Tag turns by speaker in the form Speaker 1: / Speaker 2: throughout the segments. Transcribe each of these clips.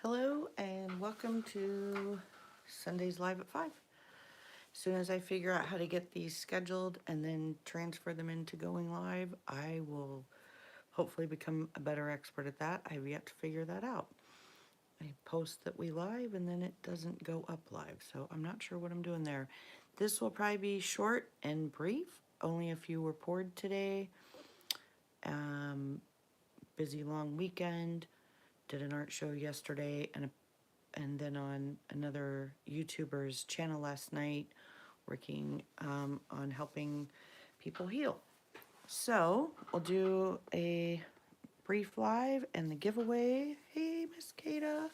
Speaker 1: Hello and welcome to Sundays Live at 5. As soon as I figure out how to get these scheduled and then transfer them into going live, I will hopefully become a better expert at that. I've yet to figure that out. I post that we live and then it doesn't go up live, so I'm not sure what I'm doing there. This will probably be short and brief. Only a few were poured today. Busy long weekend. Did an art show yesterday and then on another YouTuber's channel last night, working on helping people heal. So we'll do a brief live and the giveaway. Hey, Miss Kata.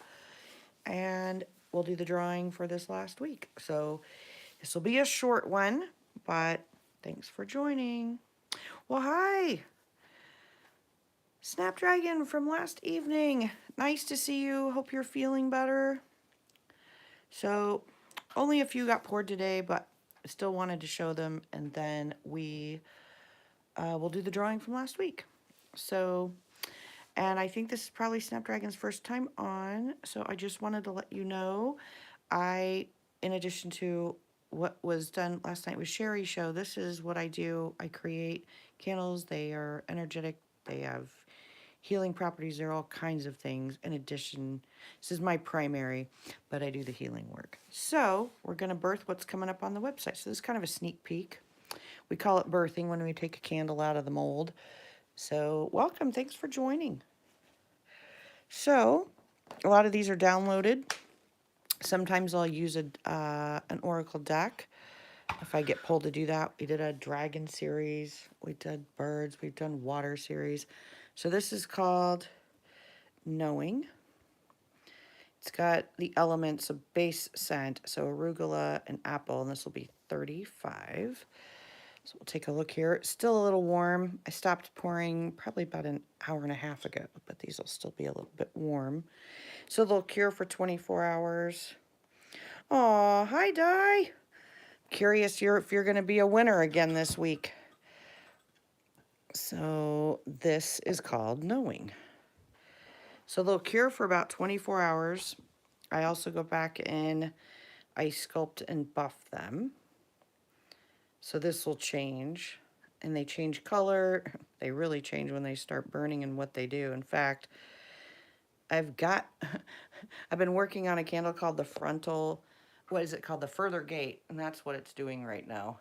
Speaker 1: And we'll do the drawing for this last week. So this will be a short one, but thanks for joining. Well, hi. Snapdragon from last evening. Nice to see you. Hope you're feeling better. So only a few got poured today, but I still wanted to show them, and then we will do the drawing from last week. So, and I think this is probably Snapdragon's first time on, so I just wanted to let you know, in addition to what was done last night with Sherry's show, this is what I do. I create candles. They are energetic. They have healing properties. There are all kinds of things. In addition, this is my primary, but I do the healing work. So we're going to birth what's coming up on the website. So this is kind of a sneak peek. We call it birthing when we take a candle out of the mold. So welcome. Thanks for joining. So a lot of these are downloaded. Sometimes I'll use an oracle deck if I get pulled to do that. We did a dragon series. We did birds. We've done water series. So this is called Knowing. It's got the elements of base scent, so arugula and apple, and this will be 35. So we'll take a look here. It's still a little warm. I stopped pouring probably about an hour and a half ago, but these will still be a little bit warm. So they'll cure for 24 hours. Aw, hi, Di. Curious if you're going to be a winner again this week. So this is called Knowing. So they'll cure for about 24 hours. I also go back and I sculpt and buff them. So this will change. And they change color. They really change when they start burning and what they do. In fact, I've been working on a candle called the frontal, what is it called? The further gate. And that's what it's doing right now.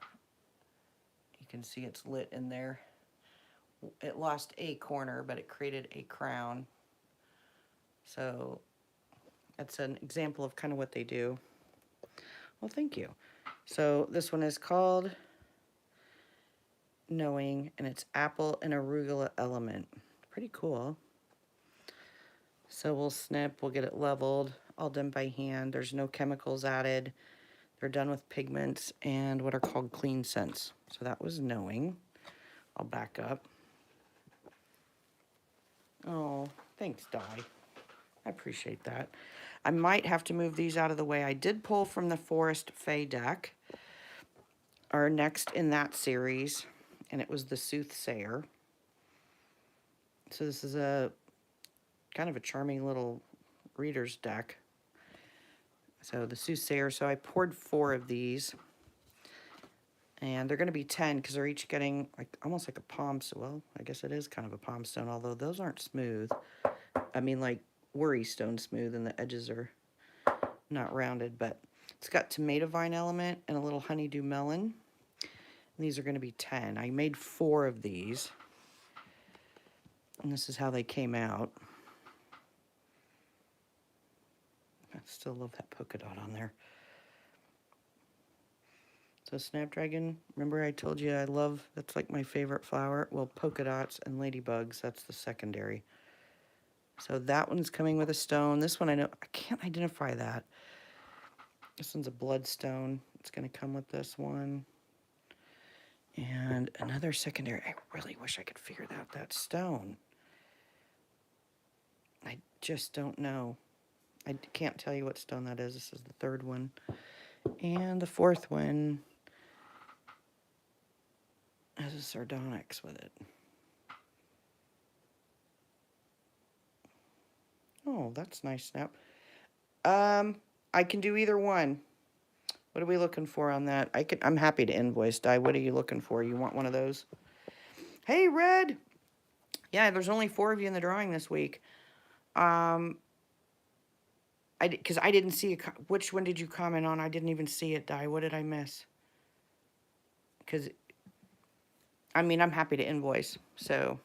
Speaker 1: You can see it's lit in there. It lost a corner, but it created a crown. So that's an example of kind of what they do. Well, thank you. So this one is called Knowing, and it's apple and arugula element. Pretty cool. So we'll snip, we'll get it leveled, all done by hand. There's no chemicals added. They're done with pigments and what are called clean scents. So that was Knowing. I'll back up. Oh, thanks, Di. I appreciate that. I might have to move these out of the way. I did pull from the Forest Fae deck, or next in that series, and it was the Soothsayer. So this is a kind of a charming little reader's deck. So the Soothsayer, so I poured 4 of these. And they're going to be 10 because they're each getting like almost like a palm stone. Well, I guess it is kind of a palm stone, although those aren't smooth. I mean, like worry stone smooth, and the edges are not rounded. But it's got tomato vine element and a little honeydew melon. And these are going to be 10. I made 4 of these. And this is how they came out. I still love that polka dot on there. So Snapdragon, remember I told you that's like my favorite flower? Well, polka dots and ladybugs, that's the secondary. So that one's coming with a stone. This one I can't identify that. This one's a bloodstone. It's going to come with this one. And another secondary. I really wish I could figure out that stone. I just don't know. I can't tell you what stone that is. This is the 3rd one. And the 4th one has a sardonyx with it. Oh, that's nice, Snap. I can do either one. What are we looking for on that? I'm happy to invoice, Di. What are you looking for? You want one of those? Hey, Red. Yeah, there's only 4 of you in the drawing this week. Because I didn't see which one did you comment on? I didn't even see it, Di. What did I miss? Because, I mean, I'm happy to invoice. So,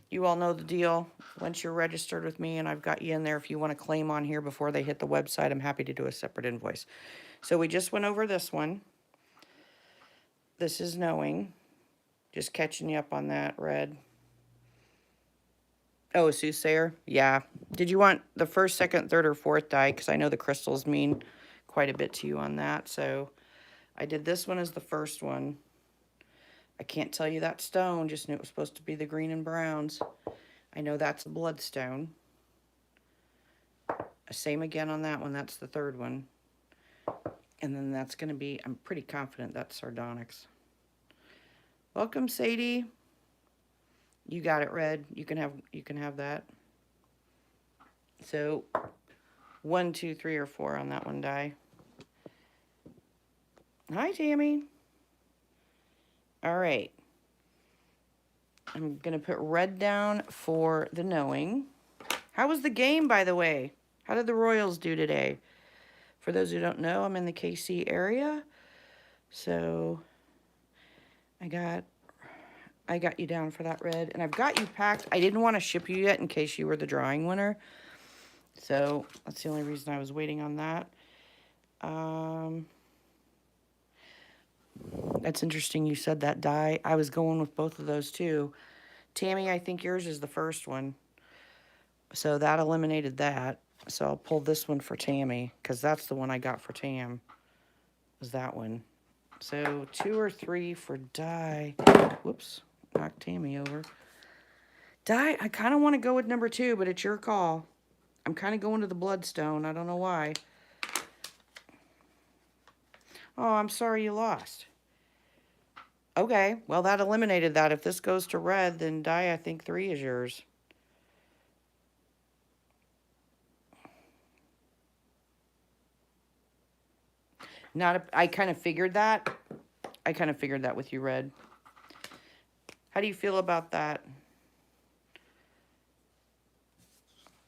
Speaker 1: you all know the deal. Once you're registered with me and I've got you in there, if you want to claim on here before they hit the website, I'm happy to do a separate invoice. So, we just went over this one. This is knowing. Just catching you up on that, Red. Oh, a soothsayer? Yeah. Did you want the first, second, third, or fourth die? Because I know the crystals mean quite a bit to you on that. So I did this one as the first one. I can't tell you that stone, just knew it was supposed to be the green and browns. I know that's a bloodstone. Same again on that one. That's the third one. And then that's going to be, I'm pretty confident that's sardonyx. Welcome, Sadie. You got it, Red. You can have that. So 1, 2, 3, or 4 on that one die. Hi, Tammy. All right. I'm going to put red down for the knowing. How was the game, by the way? How did the Royals do today? For those who don't know, I'm in the KC area. So I got you down for that, Red. And I've got you packed. I didn't want to ship you yet in case you were the drawing winner. So that's the only reason I was waiting on that. That's interesting you said that, Di. I was going with both of those too. Tammy, I think yours is the first one. So that eliminated that. So I'll pull this one for Tammy, because that's the one I got for Tam. Was that one. So 2 or 3 for Di. Whoops, knocked Tammy over. Di, I kind of want to go with number 2, but it's your call. I'm kind of going to the bloodstone. I don't know why. Oh, I'm sorry you lost. Okay, well, that eliminated that. If this goes to red, then Di, I think 3 is yours. I kind of figured that. I kind of figured that with you, Red. How do you feel about that?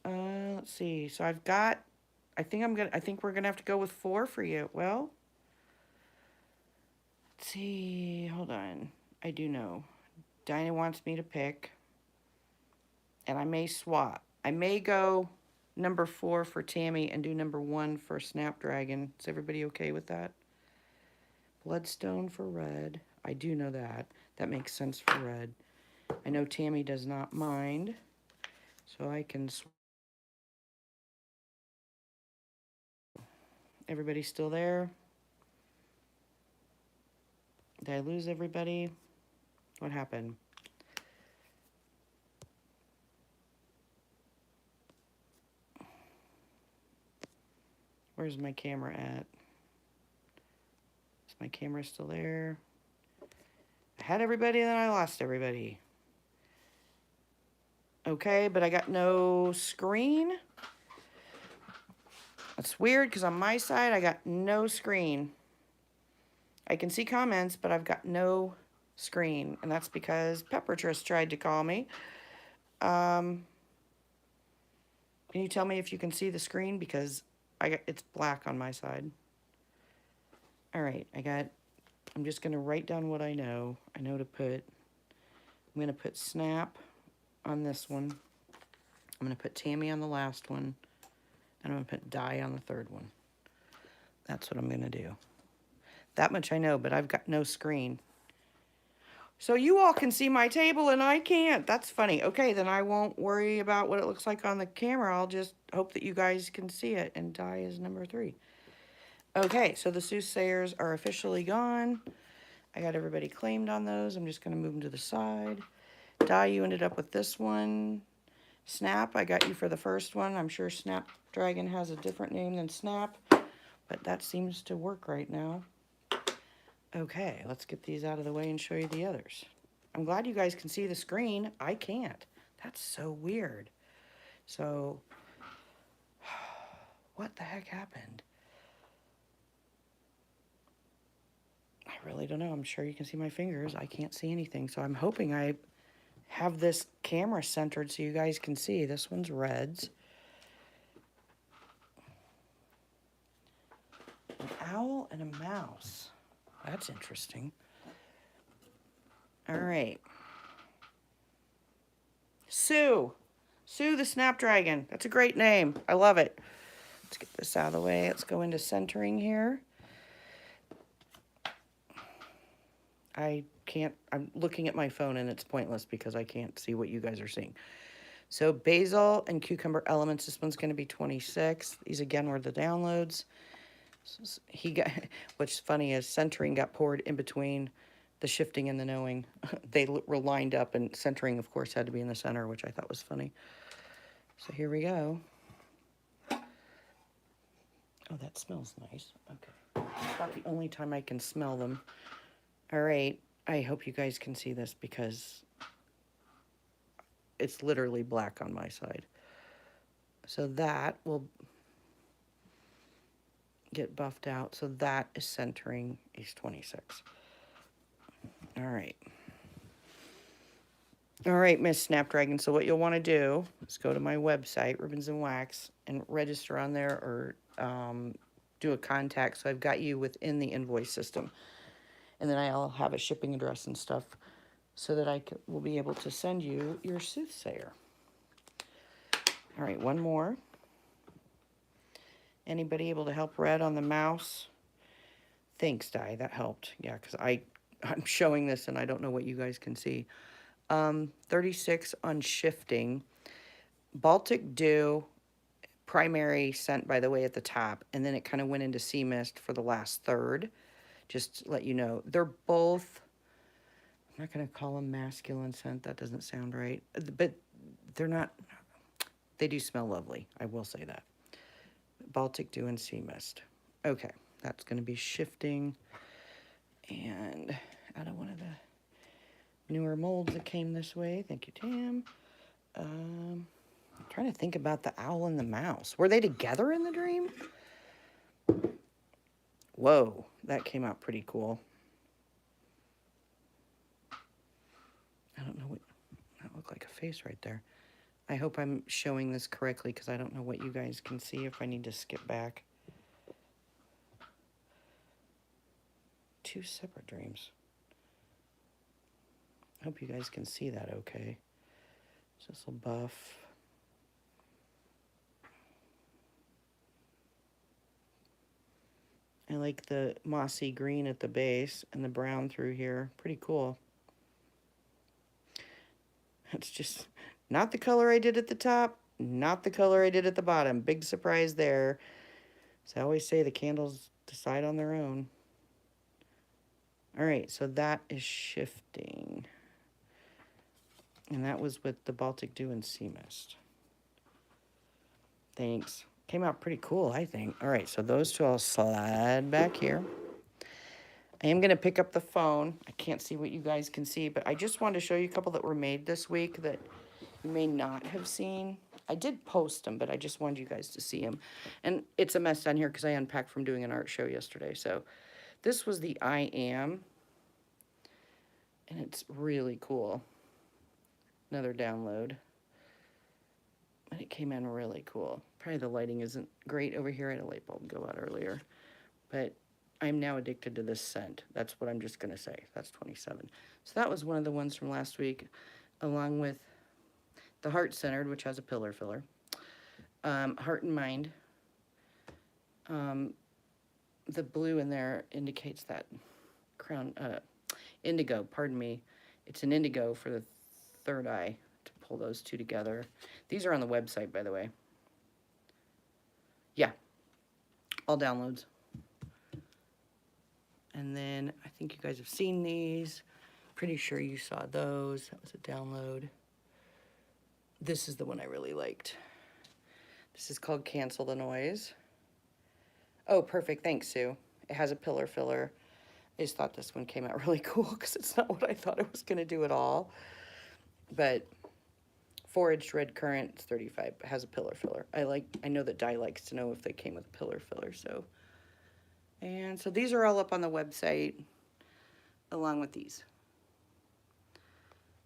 Speaker 1: Let's see. So I've got, I think we're gonna have to go with 4 for you. Well, let's see. Hold on. I do know. Dinah wants me to pick. And I may swap. I may go number 4 for Tammy and do number 1 for Snapdragon. Is everybody okay with that? Bloodstone for red. I do know that. That makes sense for red. I know Tammy does not mind. So I can swap. Everybody still there? Did I lose everybody? What happened? Where's my camera at? Is my camera still there? I had everybody, then I lost everybody. Okay, but I got no screen. That's weird, because on my side, I got no screen. I can see comments, but I've got no screen. And that's because Peppertress tried to call me. Can you tell me if you can see the screen? Because it's black on my side. All right, I'm just going to write down what I know. I know to put, I'm going to put Snap on this one. I'm going to put Tammy on the last one. And I'm going to put Di on the third one. That's what I'm going to do. That much I know, but I've got no screen. So you all can see my table and I can't. That's funny. Okay, then I won't worry about what it looks like on the camera. I'll just hope that you guys can see it. And Di is number 3. Okay, so the soothsayers are officially gone. I got everybody claimed on those. I'm just going to move them to the side. Di, you ended up with this one. Snap, I got you for the first one. I'm sure Snapdragon has a different name than Snap, but that seems to work right now. Okay, let's get these out of the way and show you the others. I'm glad you guys can see the screen. I can't. That's so weird. So, what the heck happened? I really don't know. I'm sure you can see my fingers. I can't see anything. So I'm hoping I have this camera centered so you guys can see. This one's reds. An owl and a mouse. That's interesting. All right. Sue. Sue the Snapdragon. That's a great name. I love it. Let's get this out of the way. Let's go into centering here. I'm looking at my phone and it's pointless because I can't see what you guys are seeing. So basil and cucumber elements, this one's going to be 26. These again were the downloads. What's funny is centering got poured in between the shifting and the knowing. They were lined up, and centering, of course, had to be in the center, which I thought was funny. So here we go. Oh, that smells nice. Okay. It's about the only time I can smell them. All right. I hope you guys can see this because it's literally black on my side. So that will get buffed out. So that is centering is 26. All right. All right, Miss Snapdragon. So what you'll want to do is go to my website, Ribbons and Wax, and register on there or do a contact. So I've got you within the invoice system. And then I'll have a shipping address and stuff so that will be able to send you your soothsayer. All right, one more. Anybody able to help Red on the mouse? Thanks, Di. That helped. Yeah, because I'm showing this and I don't know what you guys can see. 36 on shifting. Baltic Dew, primary scent, by the way, at the top. And then it kind of went into Sea Mist for the last third. Just to let you know. They're both, I'm not going to call them masculine scent. That doesn't sound right. But they're not, they do smell lovely. I will say that. Baltic Dew and Sea Mist. Okay, that's going to be shifting. And out of one of the newer molds that came this way. Thank you, Tam. I'm trying to think about the owl and the mouse. Were they together in the dream? Whoa, that came out pretty cool. I don't know what, that looked like a face right there. I hope I'm showing this correctly because I don't know what you guys can see if I need to skip back. Two separate dreams. I hope you guys can see that okay. So this will buff. I like the mossy green at the base and the brown through here. Pretty cool. It's just not the color I did at the top, not the color I did at the bottom. Big surprise there. So I always say the candles decide on their own. All right, so that is shifting. And that was with the Baltic Dew and Sea Mist. Thanks. Came out pretty cool, I think. All right, so those two I'll slide back here. I am going to pick up the phone. I can't see what you guys can see, but I just wanted to show you a couple that were made this week that you may not have seen. I did post them, but I just wanted you guys to see them. And it's a mess down here because I unpacked from doing an art show yesterday. So this was the I Am, and it's really cool. Another download. And it came in really cool. Probably the lighting isn't great over here. I had a light bulb go out earlier. But I'm now addicted to this scent. That's what I'm just going to say. That's 27. So that was one of the ones from last week, along with the Heart Centered, which has a pillar filler. Heart and Mind. The blue in there indicates that crown, indigo, pardon me. It's an indigo for the third eye to pull those two together. These are on the website, by the way. Yeah, all downloads. And then I think you guys have seen these. Pretty sure you saw those. That was a download. This is the one I really liked. This is called Cancel the Noise. Oh, perfect. Thanks, Sue. It has a pillar filler. I just thought this one came out really cool because it's not what I thought it was going to do at all. But Foraged red currant, it's 35, but has a pillar filler. I know that Di likes to know if they came with a pillar filler, so. And so these are all up on the website along with these.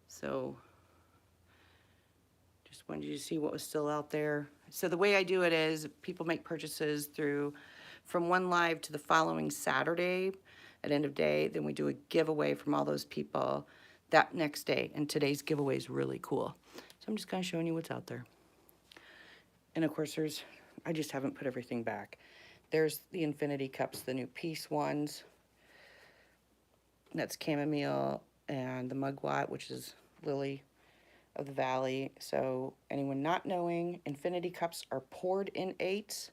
Speaker 1: So just wanted you to see what was still out there. So the way I do it is people make purchases from one live to the following Saturday at end of day. Then we do a giveaway from all those people that next day. And today's giveaway is really cool. So I'm just kind of showing you what's out there. And of course I just haven't put everything back. There's the infinity cups, the new peace ones. That's chamomile, and the mugwort, which is lily of the valley. So anyone not knowing, infinity cups are poured in 8s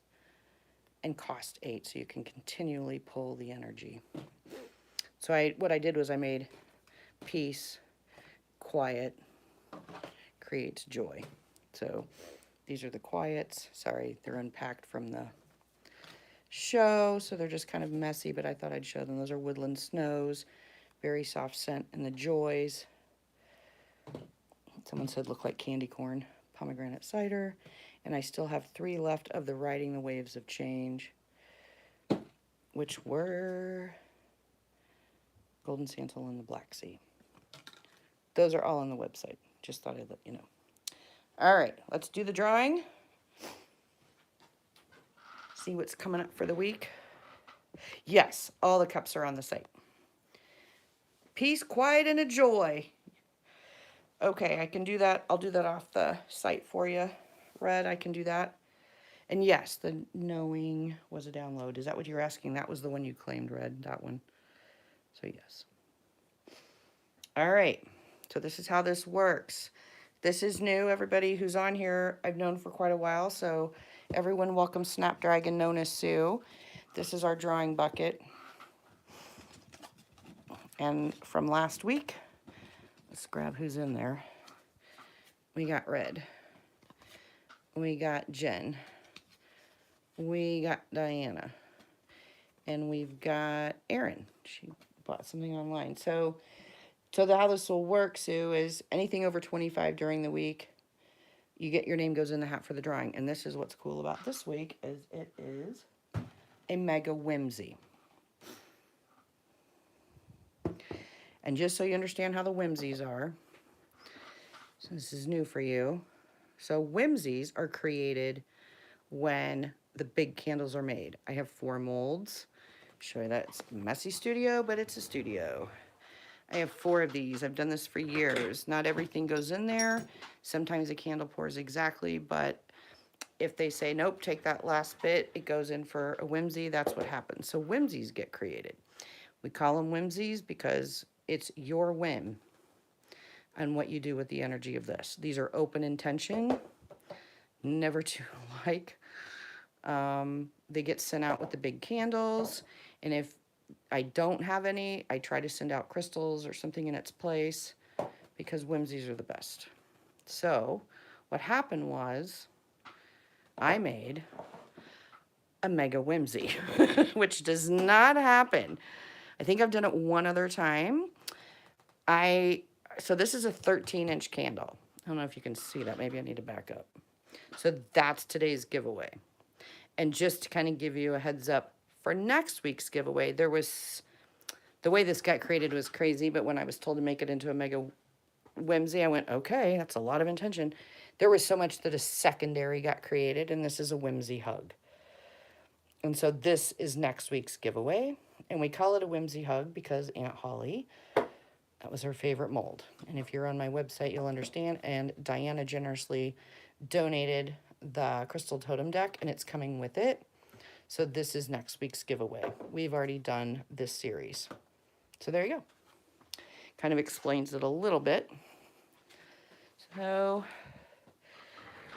Speaker 1: and cost 8, so you can continually pull the energy. So what I did was I made peace, quiet, creates joy. So these are the quiets. Sorry, they're unpacked from the show, so they're just kind of messy, but I thought I'd show them. Those are woodland snows, very soft scent. And the joys, someone said look like candy corn, pomegranate cider. And I still have 3 left of the Riding the Waves of Change, which were Golden Santal and the Black Sea. Those are all on the website. Just thought I'd let you know. All right, let's do the drawing. See what's coming up for the week. Yes, all the cups are on the site. Peace, quiet, and a joy. Okay, I can do that. I'll do that off the site for you. Red, I can do that. And yes, the knowing was a download. Is that what you're asking? That was the one you claimed, Red, that one. So yes. All right, so this is how this works. This is new. Everybody who's on here, I've known for quite a while. So everyone welcome Snapdragon, known as Sue. This is our drawing bucket. And from last week, let's grab who's in there. We got Red. We got Jen. We got Diana. And we've got Erin. She bought something online. So how this will work, Sue, is anything over 25 during the week, you get your name goes in the hat for the drawing. And this is what's cool about this week is it is a mega whimsy. And just so you understand how the whimsies are, so this is new for you. So whimsies are created when the big candles are made. I have 4 molds. Show you that it's a messy studio, but it's a studio. I have 4 of these. I've done this for years. Not everything goes in there. Sometimes a candle pours exactly, but if they say, nope, take that last bit, it goes in for a whimsy, that's what happens. So whimsies get created. We call them whimsies because it's your whim on what you do with the energy of this. These are open intention, never too alike. They get sent out with the big candles, and if I don't have any, I try to send out crystals or something in its place because whimsies are the best. So what happened was I made a mega whimsy, which does not happen. I think I've done it one other time. So this is a 13-inch candle. I don't know if you can see that. Maybe I need to back up. So that's today's giveaway. And just to kind of give you a heads up for next week's giveaway, the way this got created was crazy, but when I was told to make it into a mega whimsy, I went, okay, that's a lot of intention. There was so much that a secondary got created, and this is a whimsy hug. And so this is next week's giveaway, and we call it a whimsy hug because Aunt Holly, that was her favorite mold. And if you're on my website, you'll understand. And Diana generously donated the crystal totem deck, and it's coming with it. So this is next week's giveaway. We've already done this series. So there you go. Kind of explains it a little bit. So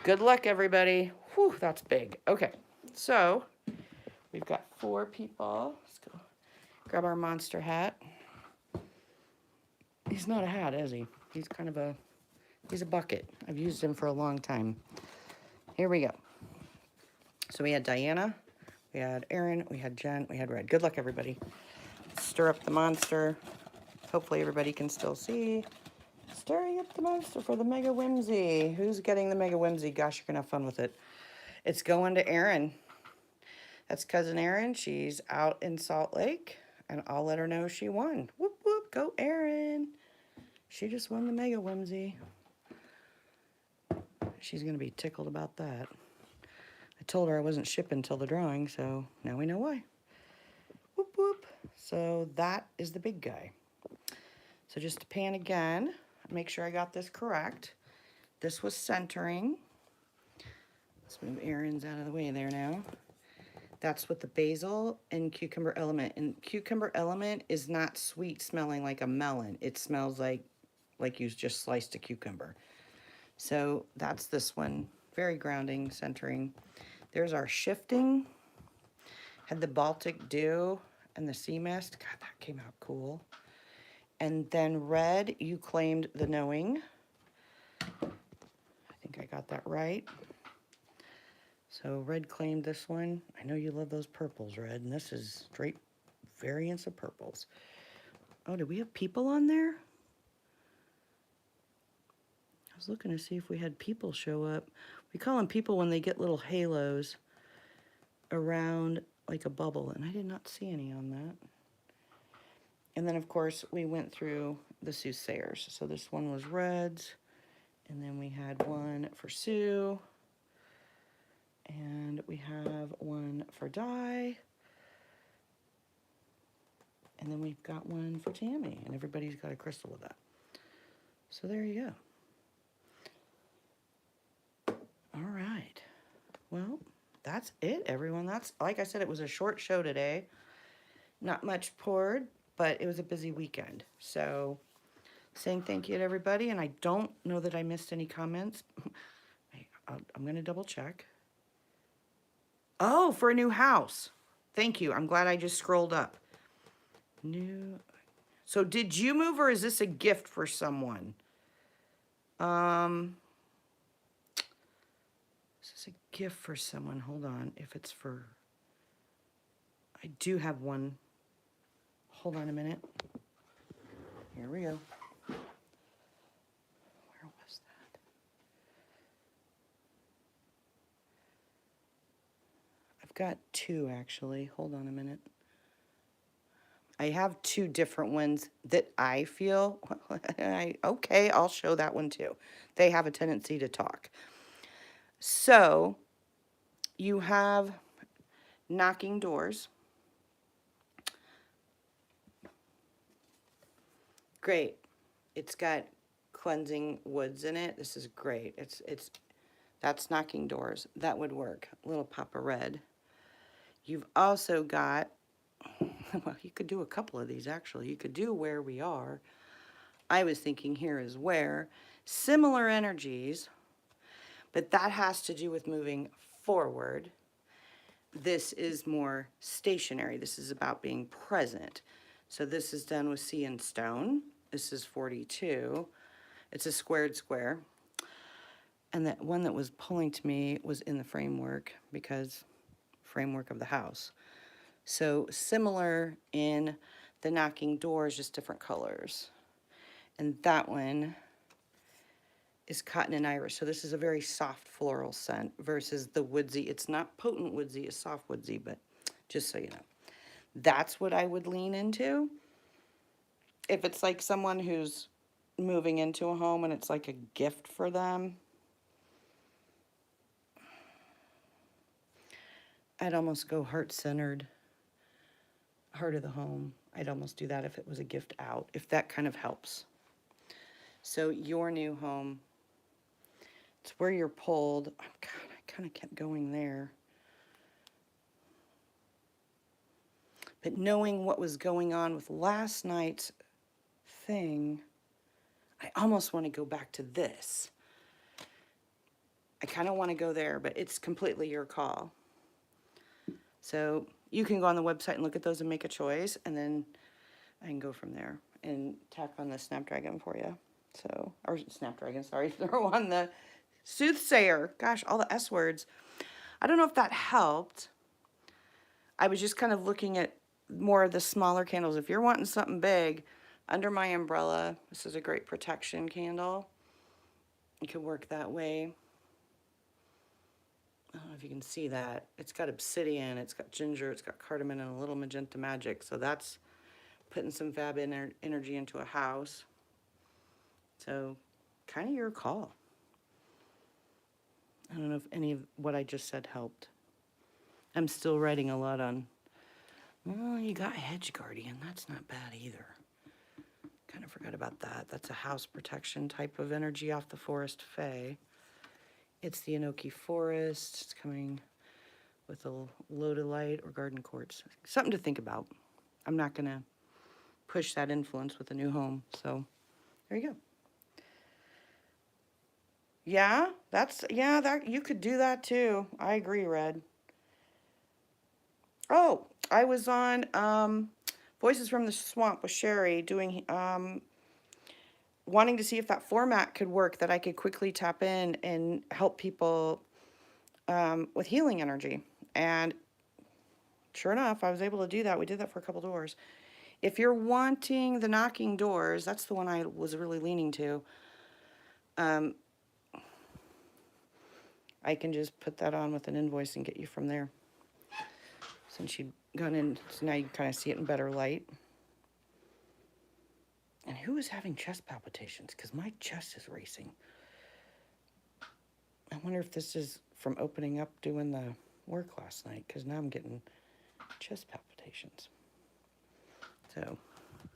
Speaker 1: good luck, everybody. Whew, that's big. Okay, so we've got 4 people. Let's go grab our monster hat. He's not a hat, is he? He's kind of he's a bucket. I've used him for a long time. Here we go. So we had Diana, we had Erin, we had Jen, we had Red. Good luck, everybody. Stir up the monster. Hopefully everybody can still see. Stirring up the monster for the Mega Whimsy. Who's getting the Mega Whimsy? Gosh, you're going to have fun with it. It's going to Erin. That's cousin Erin. She's out in Salt Lake, and I'll let her know she won. Whoop, whoop, go Erin. She just won the Mega Whimsy. She's going to be tickled about that. I told her I wasn't shipping till the drawing, so now we know why. Whoop, whoop. So that is the big guy. So just to pan again, make sure I got this correct. This was centering. Let's move Erin's out of the way there now. That's with the basil and cucumber element. And cucumber element is not sweet smelling like a melon. It smells like you just sliced a cucumber. So that's this one. Very grounding, centering. There's our shifting. Had the Baltic Dew and the Sea Mist. God, that came out cool. And then red, you claimed the knowing. I think I got that right. So red claimed this one. I know you love those purples, Red, and this is straight variants of purples. Oh, did we have people on there? I was looking to see if we had people show up. We call them people when they get little halos around like a bubble, and I did not see any on that. And then, of course, we went through the soothsayers. So this one was reds, and then we had one for Sue, and we have one for Di, and then we've got one for Tammy, and everybody's got a crystal with that. So there you go. All right. Well, that's it, everyone. That's, like I said, it was a short show today. Not much poured, but it was a busy weekend. So saying thank you to everybody, and I don't know that I missed any comments. I'm going to double check. Oh, for a new house. Thank you. I'm glad I just scrolled up. New. So did you move, or is this a gift for someone? Is this a gift for someone? Hold on. If it's for... I do have one. Hold on a minute. Here we go. Where was that? I've got two, actually. Hold on a minute. I have two different ones that I feel... okay, I'll show that one too. They have a tendency to talk. So, you have knocking doors. Great. It's got cleansing woods in it. This is great. That's knocking doors. That would work. A little pop of red. You've also got, well, you could do a couple of these actually. You could do where we are. I was thinking here is where. Similar energies, but that has to do with moving forward. This is more stationary. This is about being present. So this is done with sea and stone. This is 42. It's a squared square. And that one that was pulling to me was in the framework, because framework of the house. So similar in the knocking doors, just different colors. And that one is cotton and iris. So this is a very soft floral scent versus the woodsy. It's not potent woodsy, it's soft woodsy, but just so you know. That's what I would lean into. If it's like someone who's moving into a home and it's like a gift for them, I'd almost go heart-centered, heart of the home. I'd almost do that if it was a gift out, if that kind of helps. So your new home, it's where you're pulled. Oh, God, I kind of kept going there. But knowing what was going on with last night's thing, I almost want to go back to this. I kind of want to go there, but it's completely your call. So you can go on the website and look at those and make a choice, and then I can go from there and tack on the Snapdragon for you. So, or Snapdragon, sorry, throw on the Soothsayer. Gosh, all the S words. I don't know if that helped. I was just kind of looking at more of the smaller candles. If you're wanting something big, under my umbrella. This is a great protection candle. It can work that way. I don't know if you can see that. It's got obsidian, it's got ginger, it's got cardamom, and a little magenta magic. So that's putting some fab energy into a house. So kind of your call. I don't know if any of what I just said helped. I'm still writing a lot on, well, you got Hedge Guardian. That's not bad either. Kind of forgot about that. That's a house protection type of energy off the Forest Fae. It's the Enoki Forest. It's coming with a Lodolite or Garden Quartz. Something to think about. I'm not going to push that influence with a new home. So there you go. Yeah, that you could do that too. I agree, Red. Oh, I was on Voices from the Swamp with Sherry doing wanting to see if that format could work, that I could quickly tap in and help people with healing energy. And sure enough, I was able to do that. We did that for a couple doors. If you're wanting the knocking doors, that's the one I was really leaning to. I can just put that on with an invoice and get you from there. Since you've gone in, so now you can kind of see it in better light. And who is having chest palpitations? Because my chest is racing. I wonder if this is from opening up doing the work last night, because now I'm getting chest palpitations. So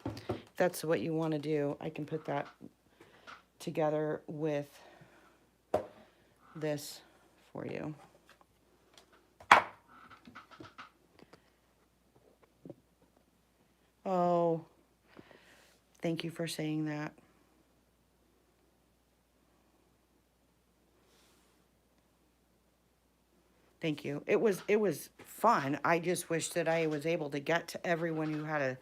Speaker 1: if that's what you want to do, I can put that together with this for you. Oh, thank you for saying that. Thank you. It was fun. I just wish that I was able to get to everyone who had a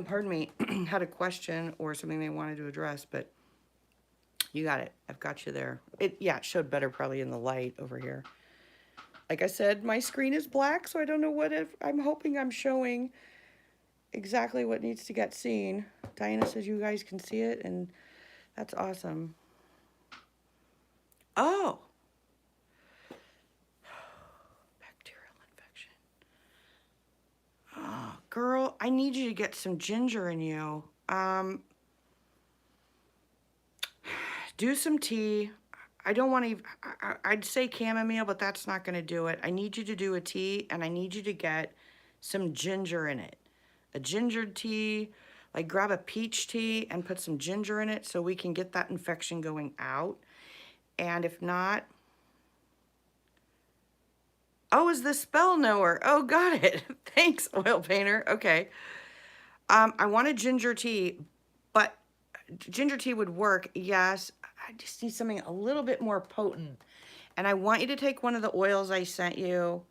Speaker 1: pardon me, had a question or something they wanted to address, but you got it. I've got you there. It showed better probably in the light over here. Like I said, my screen is black, so I don't know what I'm hoping I'm showing exactly what needs to get seen. Diana says you guys can see it, and that's awesome. Oh. Bacterial infection. Oh, girl, I need you to get some ginger in you. Do some tea. I don't want to, I'd say chamomile, but that's not going to do it. I need you to do a tea, and I need you to get some ginger in it. A ginger tea, like grab a peach tea and put some ginger in it so we can get that infection going out. And if not, oh, is the spell knower? Oh, got it. Thanks, oil painter. Okay. I want a ginger tea, but ginger tea would work, yes. I just need something a little bit more potent. And I want you to take one of the oils I sent you.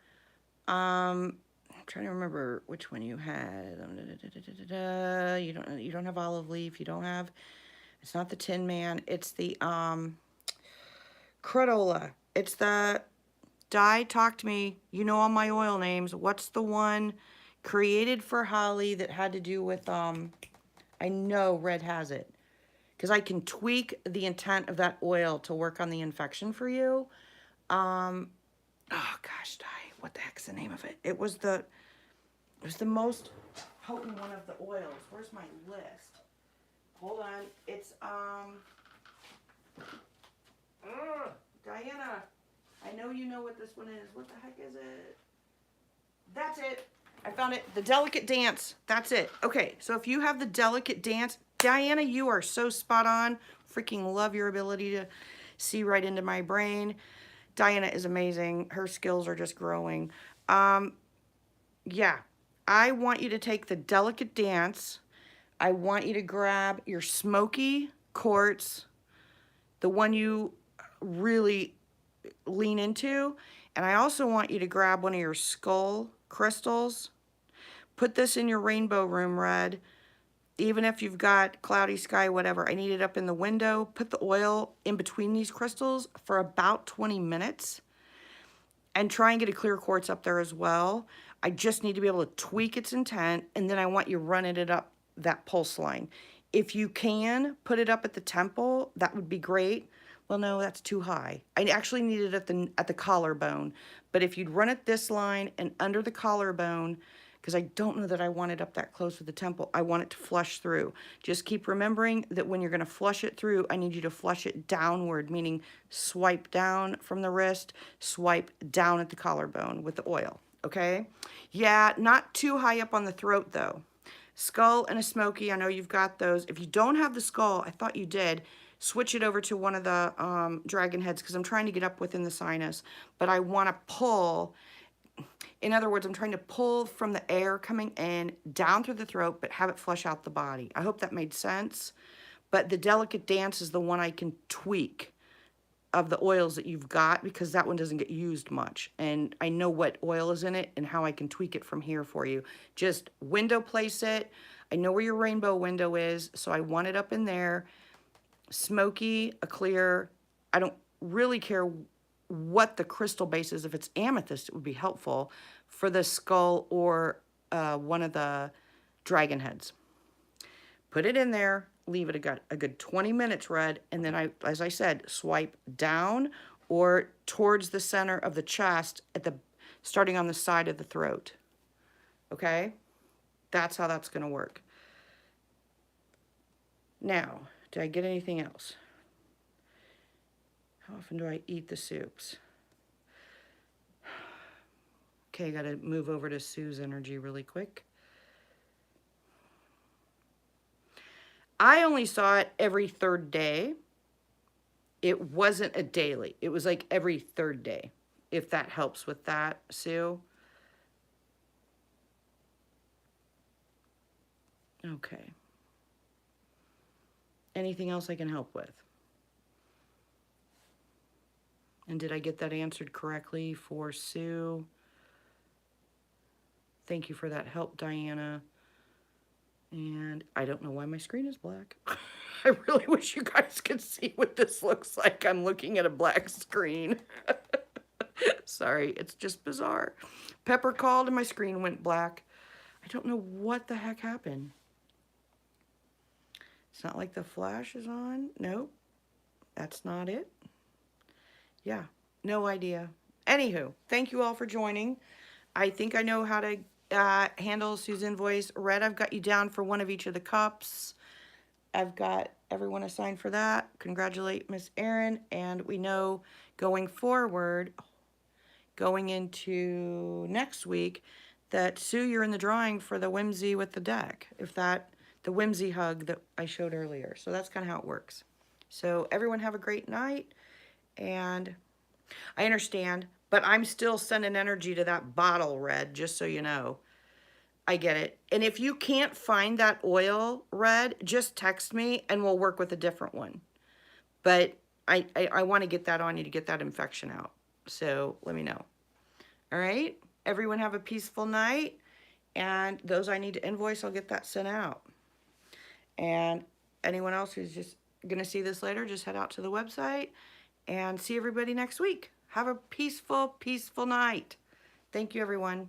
Speaker 1: I'm trying to remember which one you had. You don't have olive leaf. You don't have. It's not the Tin Man. It's the Credola. It's the Di. Talk to me. You know all my oil names. What's the one created for Holly that had to do with I know Red has it. Because I can tweak the intent of that oil to work on the infection for you. Oh gosh, Di, what the heck's the name of it? It was the most potent one of the oils. Where's my list? Hold on. It's Diana, I know you know what this one is. What the heck is it? That's it. I found it. The Delicate Dance. That's it. Okay, so if you have the Delicate Dance, Diana, you are so spot on. Freaking love your ability to see right into my brain. Diana is amazing. Her skills are just growing. Yeah, I want you to take the Delicate Dance. I want you to grab your Smoky Quartz, the one you really lean into. And I also want you to grab one of your Skull crystals. Put this in your rainbow room, Red. Even if you've got cloudy sky, whatever, I need it up in the window. Put the oil in between these crystals for about 20 minutes. And try and get a clear quartz up there as well. I just need to be able to tweak its intent. And then I want you running it up that pulse line. If you can put it up at the temple, that would be great. Well, no, that's too high. I actually need it at the collarbone. But if you'd run it this line and under the collarbone, because I don't know that I want it up that close with the temple. I want it to flush through. Just keep remembering that when you're going to flush it through, I need you to flush it downward, meaning swipe down from the wrist, swipe down at the collarbone with the oil, okay? Yeah, not too high up on the throat, though. Skull and a smoky, I know you've got those. If you don't have the skull, I thought you did, switch it over to one of the dragon heads, because I'm trying to get up within the sinus, but I want to pull. In other words, I'm trying to pull from the air coming in down through the throat, but have it flush out the body. I hope that made sense. But the delicate dance is the one I can tweak of the oils that you've got, because that one doesn't get used much. And I know what oil is in it and how I can tweak it from here for you. Just window place it. I know where your rainbow window is, so I want it up in there. Smoky, a clear. I don't really care what the crystal base is. If it's amethyst, it would be helpful for the skull or one of the dragon heads. Put it in there, leave it a good 20 minutes, Red, and then as I said, swipe down or towards the center of the chest starting on the side of the throat. Okay? That's how that's going to work. Now, did I get anything else? How often do I eat the soups? Okay, I got to move over to Sue's energy really quick. I only saw it every third day. It wasn't a daily. It was like every third day, if that helps with that, Sue. Okay. Anything else I can help with? And did I get that answered correctly for Sue? Thank you for that help, Diana. And I don't know why my screen is black. I really wish you guys could see what this looks like. I'm looking at a black screen. Sorry, it's just bizarre. Pepper called and my screen went black. I don't know what the heck happened. It's not like the flash is on. Nope, that's not it. Yeah, no idea. Anywho, thank you all for joining. I think I know how to handle Sue's invoice. Red, I've got you down for one of each of the cups. I've got everyone assigned for that. Congratulate Miss Erin. And we know going forward, going into next week, that Sue, you're in the drawing for the whimsy with the deck. The whimsy hug that I showed earlier. So that's kind of how it works. So everyone have a great night. And I understand, but I'm still sending energy to that bottle, Red, just so you know. I get it. And if you can't find that oil, Red, just text me and we'll work with a different one. But I want to get that on you to get that infection out. So let me know. All right? Everyone have a peaceful night. And those I need to invoice, I'll get that sent out. And anyone else who's just going to see this later, just head out to the website. And see everybody next week. Have a peaceful, peaceful night. Thank you, everyone.